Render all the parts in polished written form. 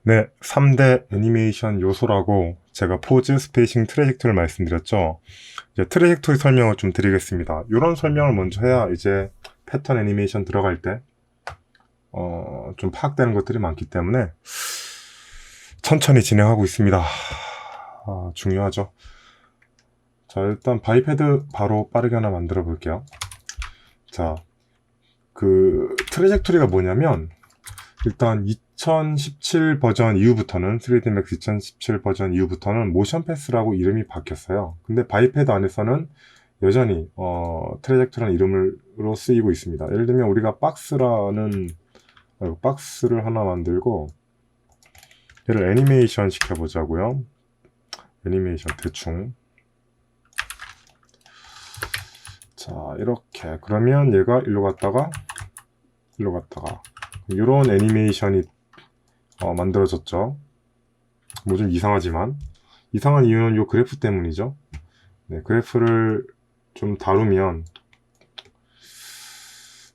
네, 3대 애니메이션 요소라고 제가 포즈, 스페이싱, 트래젝토리를 말씀드렸죠. 이제 트래젝토리 설명을 좀 드리겠습니다. 이런 설명을 먼저 해야 이제 패턴 애니메이션 들어갈 때 좀 파악되는 것들이 많기 때문에 천천히 진행하고 있습니다. 중요하죠. 자, 일단 바이패드 바로 빠르게 하나 만들어 볼게요. 자, 그 트래젝토리가 뭐냐면 일단 2017 버전 이후부터는 3D Max 2017 버전 이후부터는 모션 패스라고 이름이 바뀌었어요. 근데 바이패드 안에서는 여전히 트래젝토리라는 이름으로 쓰이고 있습니다. 예를 들면 우리가 박스를 하나 만들고 얘를 애니메이션 시켜보자고요. 애니메이션 대충. 자, 이렇게 그러면 얘가 일로 갔다가 이런 애니메이션이 만들어졌죠. 뭐 좀 이상하지만 이상한 이유는 요 그래프 때문이죠. 네, 그래프를 좀 다루면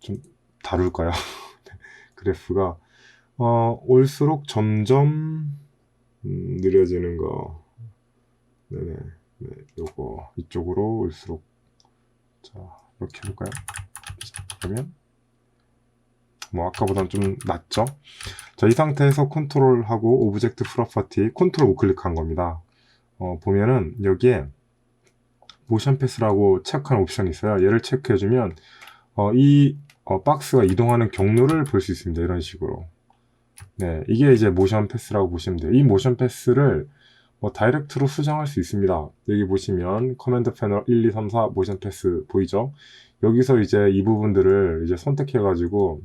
좀 다룰까요? 그래프가 올수록 점점 느려지는 거. 네네. 네, 요거 이쪽으로 올수록 자 이렇게 해볼까요? 자, 그러면 뭐 아까보다는 좀 낫죠. 자, 이 상태에서 컨트롤하고 오브젝트 프로퍼티 컨트롤 우클릭한 겁니다. 보면은 여기에 모션 패스라고 체크한 옵션이 있어요. 얘를 체크해주면 이 박스가 이동하는 경로를 볼 수 있습니다. 이런 식으로. 네, 이게 이제 모션 패스라고 보시면 돼요. 이 모션 패스를 다이렉트로 수정할 수 있습니다. 여기 보시면 커맨드 패널 1, 2, 3, 4 모션 패스 보이죠? 여기서 이제 이 부분들을 이제 선택해가지고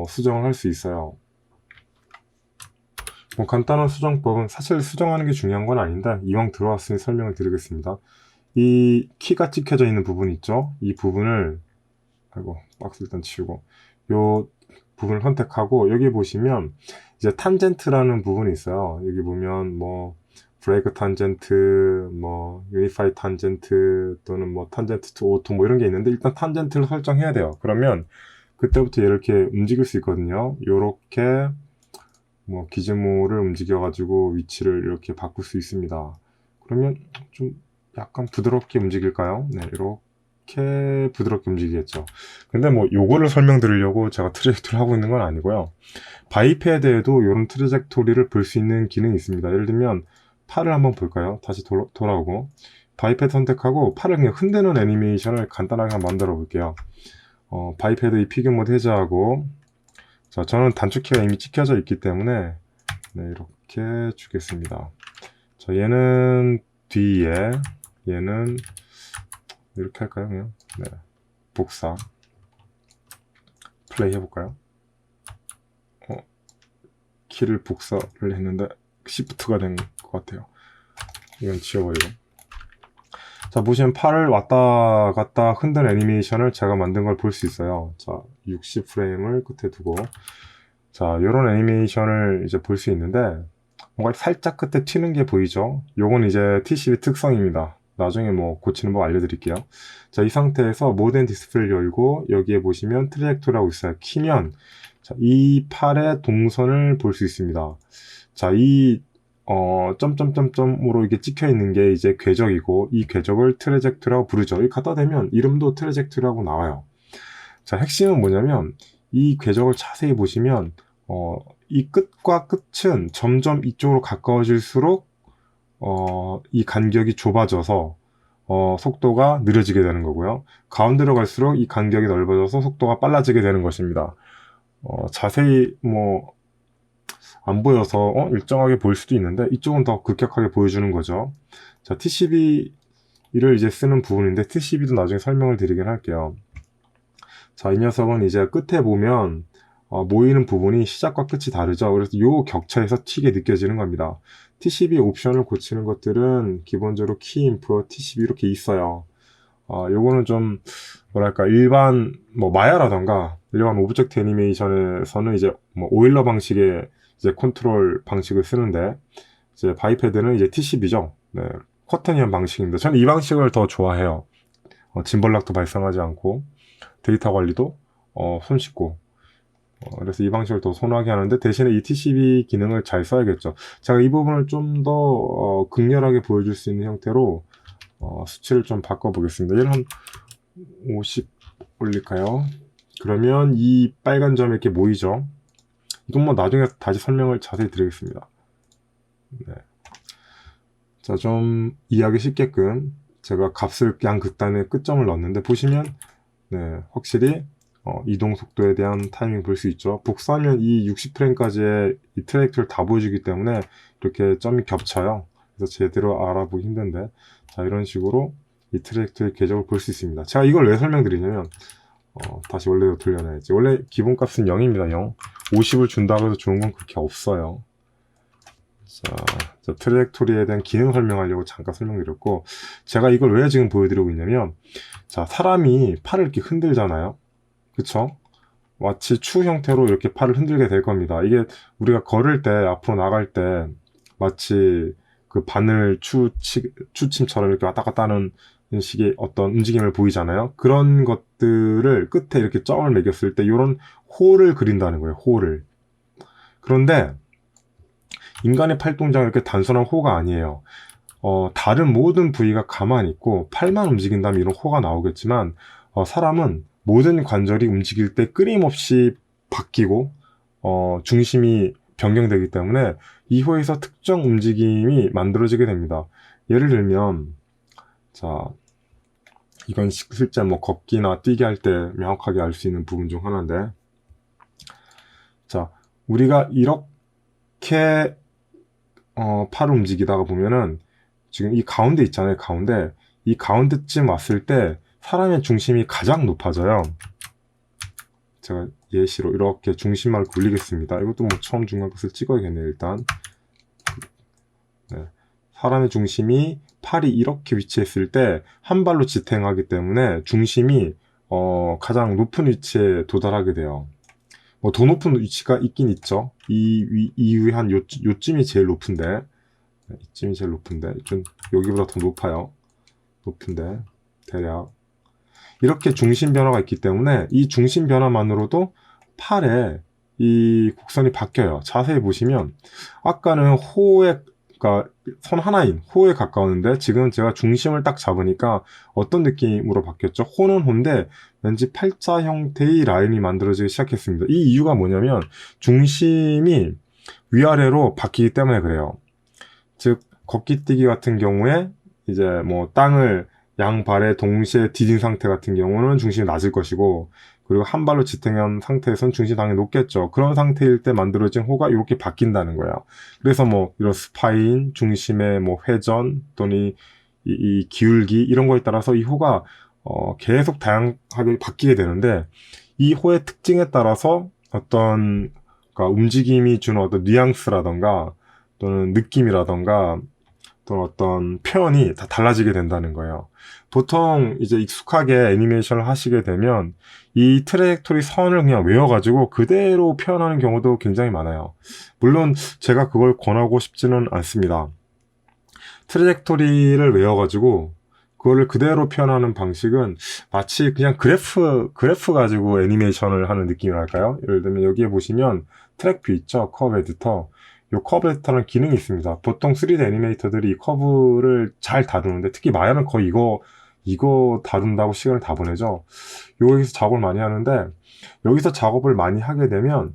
수정을 할 수 있어요. 간단한 수정법은 사실 수정하는 게 중요한 건 아닌데 이왕 들어왔으니 설명을 드리겠습니다. 이 키가 찍혀져 있는 부분 있죠? 이 부분을 박스 일단 치우고 요 부분을 선택하고 여기 보시면 이제 탄젠트라는 부분이 있어요. 여기 보면 브레이크 탄젠트, 유니파이 탄젠트 또는 탄젠트 투 오토 이런 게 있는데 일단 탄젠트를 설정해야 돼요. 그러면 그때부터 이렇게 움직일 수 있거든요. 요렇게 기즈모를 움직여 가지고 위치를 이렇게 바꿀 수 있습니다. 그러면 좀 약간 부드럽게 움직일까요? 네, 이렇게 부드럽게 움직이겠죠. 근데 요거를 설명드리려고 제가 트래젝토리 하고 있는 건 아니고요. 바이패드에도 이런 트래젝토리를 볼 수 있는 기능이 있습니다. 예를 들면 팔을 한번 볼까요? 다시 돌아오고 바이패드 선택하고 팔을 그냥 흔드는 애니메이션을 간단하게 한번 만들어 볼게요. 바이패드 이 피규어 모드 해제하고 자, 저는 단축키가 이미 찍혀져 있기 때문에 네, 이렇게 주겠습니다. 자, 얘는 뒤에 얘는 이렇게 할까요? 그냥 네, 복사 플레이 해볼까요? 키를 복사를 했는데 시프트가 된 것 같아요. 이건 지워버리고 자, 보시면 팔을 왔다 갔다 흔든 애니메이션을 제가 만든 걸 볼 수 있어요. 자, 60프레임을 끝에 두고 자, 이런 애니메이션을 이제 볼 수 있는데 뭔가 살짝 끝에 튀는 게 보이죠? 요건 이제 TCP 특성입니다. 나중에 고치는 법 알려드릴게요. 자, 이 상태에서 모든 디스플레이를 열고 여기에 보시면 트래젝토리라고 있어요. 키면 자, 이 팔의 동선을 볼 수 있습니다. 자, 이 점점점점으로 이게 찍혀 있는 게 이제 궤적이고 이 궤적을 트래젝토리라고 부르죠. 이 갖다 대면 이름도 트래젝토리라고 나와요. 자, 핵심은 뭐냐면 이 궤적을 자세히 보시면 이 끝과 끝은 점점 이쪽으로 가까워질수록 이 간격이 좁아져서 속도가 느려지게 되는 거고요. 가운데로 갈수록 이 간격이 넓어져서 속도가 빨라지게 되는 것입니다. 자세히 안 보여서 일정하게 보일 수도 있는데 이쪽은 더 급격하게 보여주는 거죠. 자, TCB를 이제 쓰는 부분인데 TCB도 나중에 설명을 드리긴 할게요. 자, 이 녀석은 이제 끝에 보면 모이는 부분이 시작과 끝이 다르죠. 그래서 요 격차에서 튀게 느껴지는 겁니다. TCB 옵션을 고치는 것들은 기본적으로 키 인풋, TCB 이렇게 있어요. 요거는 좀 뭐랄까 일반 마야라던가 일반 오브젝트 애니메이션에서는 이제 오일러 방식의 이제 컨트롤 방식을 쓰는데 이제 바이패드는 이제 TCB죠. 네, 커터니언 방식입니다. 저는 이 방식을 더 좋아해요. 짐벌락도 발생하지 않고 데이터 관리도 손쉽고 그래서 이 방식을 더 선호하게 하는데 대신에 이 TCP 기능을 잘 써야겠죠. 제가 이 부분을 좀 더 극렬하게 보여줄 수 있는 형태로 수치를 좀 바꿔보겠습니다. 얘는 한 50 올릴까요? 그러면 이 빨간 점이 이렇게 모이죠. 이건 뭐 나중에 다시 설명을 자세히 드리겠습니다. 네. 자, 좀 이해하기 쉽게끔 제가 값을 양극단에 끝점을 넣었는데 보시면 네, 확실히 이동 속도에 대한 타이밍 볼 수 있죠. 복사하면 이 60프레임까지의 이 트랙트를 다 보여주기 때문에 이렇게 점이 겹쳐요. 그래서 제대로 알아보기 힘든데, 자, 이런 식으로 이 트랙트의 궤적을 볼 수 있습니다. 제가 이걸 왜 설명드리냐면 다시 원래로 돌려놔야지. 원래 기본값은 0입니다. 0. 50을 준다고 해서 좋은 건 그렇게 없어요. 자, 트랙토리에 대한 기능 설명하려고 잠깐 설명드렸고, 제가 이걸 왜 지금 보여드리고 있냐면, 자, 사람이 팔을 이렇게 흔들잖아요. 그쵸? 마치 추 형태로 이렇게 팔을 흔들게 될 겁니다. 이게 우리가 걸을 때, 앞으로 나갈 때, 마치 그 바늘 추침처럼 이렇게 왔다 갔다 하는 식의 어떤 움직임을 보이잖아요. 그런 것들을 끝에 이렇게 점을 매겼을 때, 이런 홀을 그린다는 거예요. 홀을. 그런데, 인간의 팔동작은 이렇게 단순한 호가 아니에요. 다른 모든 부위가 가만히 있고 팔만 움직인다면 이런 호가 나오겠지만 사람은 모든 관절이 움직일 때 끊임없이 바뀌고 중심이 변경되기 때문에 이 호에서 특정 움직임이 만들어지게 됩니다. 예를 들면 자, 이건 실제 뭐 걷기나 뛰기 할 때 명확하게 알 수 있는 부분 중 하나인데, 자, 우리가 이렇게 팔을 움직이다가 보면은 지금 이 가운데 있잖아요. 가운데. 이 가운데쯤 왔을 때 사람의 중심이 가장 높아져요. 제가 예시로 이렇게 중심만 굴리겠습니다. 이것도 뭐 처음 중간 것을 찍어야겠네요. 일단 네. 사람의 중심이 팔이 이렇게 위치했을 때 한 발로 지탱하기 때문에 중심이 가장 높은 위치에 도달하게 돼요. 뭐 더 높은 위치가 있긴 있죠. 이후에 한 요쯤이 제일 높은데, 이쯤이 제일 높은데, 좀 여기보다 더 높은데 대략 이렇게 중심 변화가 있기 때문에 이 중심 변화만으로도 팔에 이 곡선이 바뀌어요. 자세히 보시면 아까는 그러니까 선 하나인 호에 가까웠는데 지금 제가 중심을 딱 잡으니까 어떤 느낌으로 바뀌었죠? 호는 호인데 왠지 팔자 형태의 라인이 만들어지기 시작했습니다. 이 이유가 뭐냐면 중심이 위아래로 바뀌기 때문에 그래요. 즉 걷기 뛰기 같은 경우에 이제 뭐 땅을 양발에 동시에 디딘 상태 같은 경우는 중심이 낮을 것이고, 그리고 한 발로 지탱한 상태에서는 중심이 당연히 높겠죠. 그런 상태일 때 만들어진 호가 이렇게 바뀐다는 거예요. 그래서 뭐 이런 스파인, 중심의 뭐 회전 또는 이 기울기 이런 거에 따라서 이 호가 계속 다양하게 바뀌게 되는데, 이 호의 특징에 따라서 어떤 그러니까 움직임이 주는 어떤 뉘앙스라던가 또는 느낌이라던가 또는 어떤 표현이 다 달라지게 된다는 거예요. 보통 이제 익숙하게 애니메이션을 하시게 되면 이 트레젝토리 선을 그냥 외워가지고 그대로 표현하는 경우도 굉장히 많아요. 물론 제가 그걸 권하고 싶지는 않습니다. 트레젝토리를 외워가지고 그거를 그대로 표현하는 방식은 마치 그냥 그래프 가지고 애니메이션을 하는 느낌이랄까요? 예를 들면 여기에 보시면 트랙뷰 있죠? 커브 에디터. 이 커브 에디터는 기능이 있습니다. 보통 3D 애니메이터들이 이 커브를 잘 다루는데, 특히 마야는 거의 이거 다룬다고 시간을 다 보내죠. 여기서 작업을 많이 하는데, 여기서 작업을 많이 하게 되면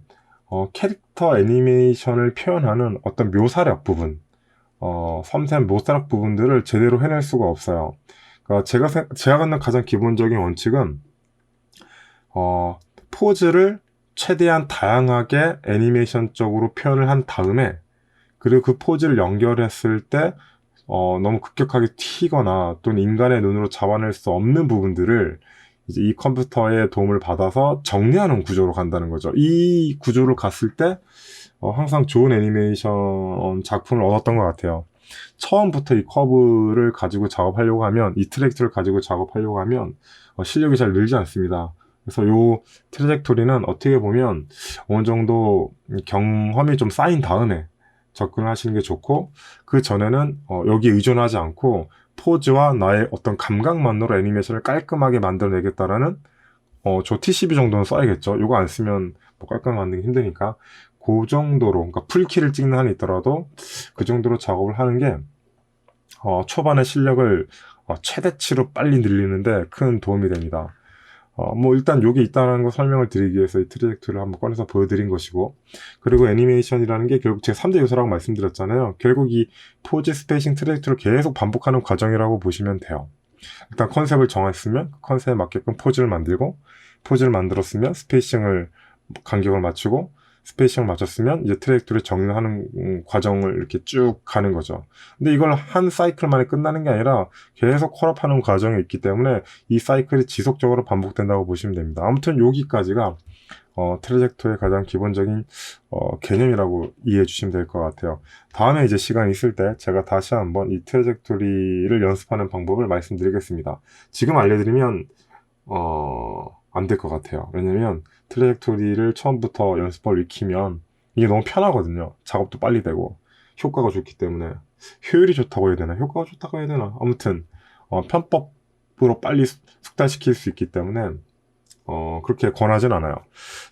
캐릭터 애니메이션을 표현하는 어떤 묘사력 부분, 섬세한 묘사력 부분들을 제대로 해낼 수가 없어요. 그러니까 제가 갖는 가장 기본적인 원칙은 포즈를 최대한 다양하게 애니메이션적으로 표현을 한 다음에, 그리고 그 포즈를 연결했을 때 너무 급격하게 튀거나 또는 인간의 눈으로 잡아낼 수 없는 부분들을 이제 이 컴퓨터의 도움을 받아서 정리하는 구조로 간다는 거죠. 이 구조로 갔을 때 항상 좋은 애니메이션 작품을 얻었던 것 같아요. 처음부터 이 커브를 가지고 작업하려고 하면, 이 트랙트를 가지고 작업하려고 하면 실력이 잘 늘지 않습니다. 그래서 요 트레젝토리는 어떻게 보면 어느 정도 경험이 좀 쌓인 다음에 접근을 하시는 게 좋고, 그 전에는 여기에 의존하지 않고 포즈와 나의 어떤 감각만으로 애니메이션을 깔끔하게 만들어내겠다라는 저 TCP 정도는 써야겠죠. 이거 안 쓰면 뭐 깔끔 만들기 힘드니까 그 정도로, 그러니까 풀키를 찍는 한이 있더라도 그 정도로 작업을 하는 게 초반에 실력을 최대치로 빨리 늘리는데 큰 도움이 됩니다. 뭐 일단 요게 있다는 거 설명을 드리기 위해서 이 트레젝토리를 한번 꺼내서 보여드린 것이고, 그리고 애니메이션이라는 게 결국 제가 3대 요소라고 말씀드렸잖아요. 결국 이 포즈, 스페이싱, 트레젝토리를 계속 반복하는 과정이라고 보시면 돼요. 일단 컨셉을 정했으면 그 컨셉에 맞게끔 포즈를 만들고, 포즈를 만들었으면 스페이싱을 간격을 맞추고, 스페이싱을 맞췄으면 이제 트레젝토리 정리하는 과정을 이렇게 쭉 가는 거죠. 근데 이걸 한 사이클 만에 끝나는 게 아니라 계속 콜업하는 과정이 있기 때문에 이 사이클이 지속적으로 반복된다고 보시면 됩니다. 아무튼 여기까지가 트레젝토리의 가장 기본적인 개념이라고 이해해 주시면 될 것 같아요. 다음에 이제 시간 있을 때 제가 다시 한번 이 트레젝토리를 연습하는 방법을 말씀드리겠습니다. 지금 알려드리면 안 될 것 같아요. 왜냐면 트레젝토리를 처음부터 연습을 익히면 이게 너무 편하거든요. 작업도 빨리 되고 효과가 좋기 때문에, 효율이 좋다고 해야 되나, 효과가 좋다고 해야 되나, 아무튼 편법으로 빨리 숙달시킬 수 있기 때문에 그렇게 권하진 않아요.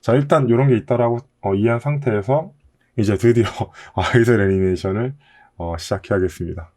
자, 일단 이런 게 있다라고 이해한 상태에서 이제 드디어 아이들 애니메이션을 시작해야겠습니다.